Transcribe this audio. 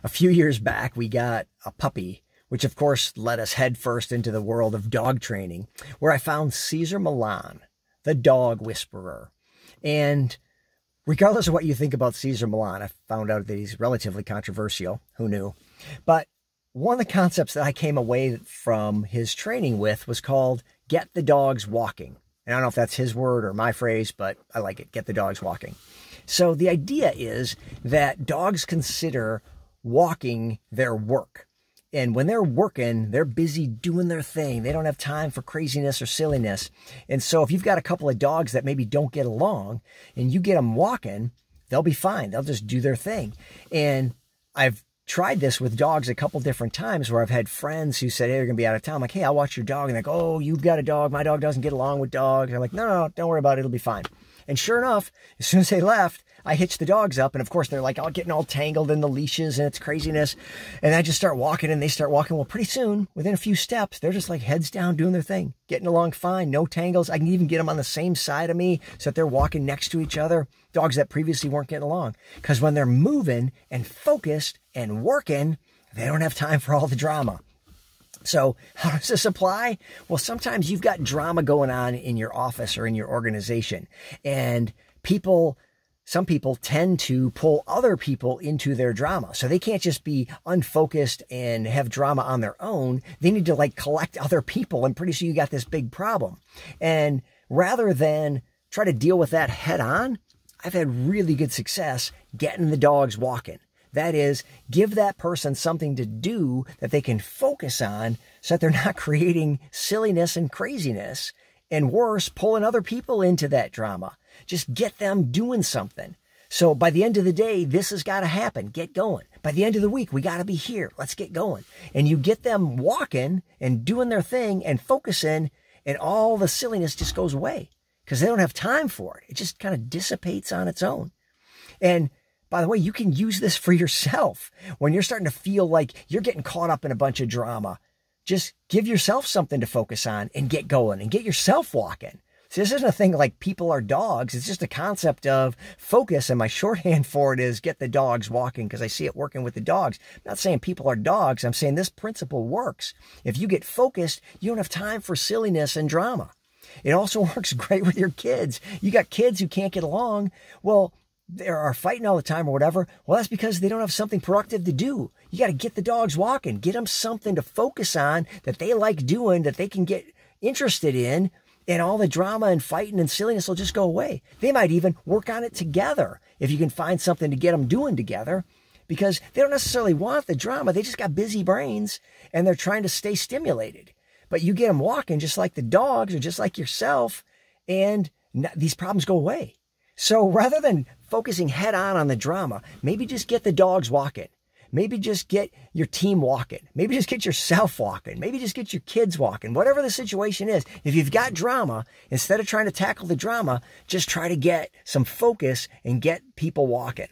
A few years back, we got a puppy, which of course led us headfirst into the world of dog training, where I found Cesar Millan, the dog whisperer. And regardless of what you think about Cesar Millan, I found out that he's relatively controversial. Who knew? But one of the concepts that I came away from his training with was called get the dogs walking. And I don't know if that's his word or my phrase, but I like it. Get the dogs walking. So the idea is that dogs consider walking their work. And when they're working, they're busy doing their thing. They don't have time for craziness or silliness. And so if you've got a couple of dogs that maybe don't get along and you get them walking, they'll be fine. They'll just do their thing. And I've tried this with dogs a couple different times where I've had friends who said, hey, you're going to be out of town. I'm like, hey, I'll watch your dog. And they're like, oh, you've got a dog. My dog doesn't get along with dogs. And I'm like, no, don't worry about it. It'll be fine. And sure enough, as soon as they left, I hitched the dogs up. And of course, they're like all getting all tangled in the leashes and it's craziness. And I just start walking and they start walking. Well, pretty soon, within a few steps, they're just like heads down doing their thing, getting along fine, no tangles. I can even get them on the same side of me so that they're walking next to each other. Dogs that previously weren't getting along. Because when they're moving and focused and working, they don't have time for all the drama. So how does this apply? Well, sometimes you've got drama going on in your office or in your organization, and some people tend to pull other people into their drama. So they can't just be unfocused and have drama on their own. They need to like collect other people, and pretty soon you got this big problem. And rather than try to deal with that head on, I've had really good success getting the dogs walking. That is, give that person something to do that they can focus on so that they're not creating silliness and craziness, and worse, pulling other people into that drama. Just get them doing something. So by the end of the day, this has got to happen. Get going. By the end of the week, we got to be here. Let's get going. And you get them walking and doing their thing and focusing, and all the silliness just goes away because they don't have time for it. It just kind of dissipates on its own. And by the way, you can use this for yourself. When you're starting to feel like you're getting caught up in a bunch of drama, just give yourself something to focus on and get going and get yourself walking. So this isn't a thing like people are dogs. It's just a concept of focus. And my shorthand for it is get the dogs walking because I see it working with the dogs. I'm not saying people are dogs. I'm saying this principle works. If you get focused, you don't have time for silliness and drama. It also works great with your kids. You got kids who can't get along. Well, they are fighting all the time or whatever. Well, that's because they don't have something productive to do. You got to get the dogs walking, get them something to focus on that they like doing, that they can get interested in, and all the drama and fighting and silliness will just go away. They might even work on it together if you can find something to get them doing together, because they don't necessarily want the drama. They just got busy brains and they're trying to stay stimulated. But you get them walking just like the dogs or just like yourself, and these problems go away. So rather than focusing head on the drama, maybe just get the dogs walking. Maybe just get your team walking. Maybe just get yourself walking. Maybe just get your kids walking. Whatever the situation is, if you've got drama, instead of trying to tackle the drama, just try to get some focus and get people walking.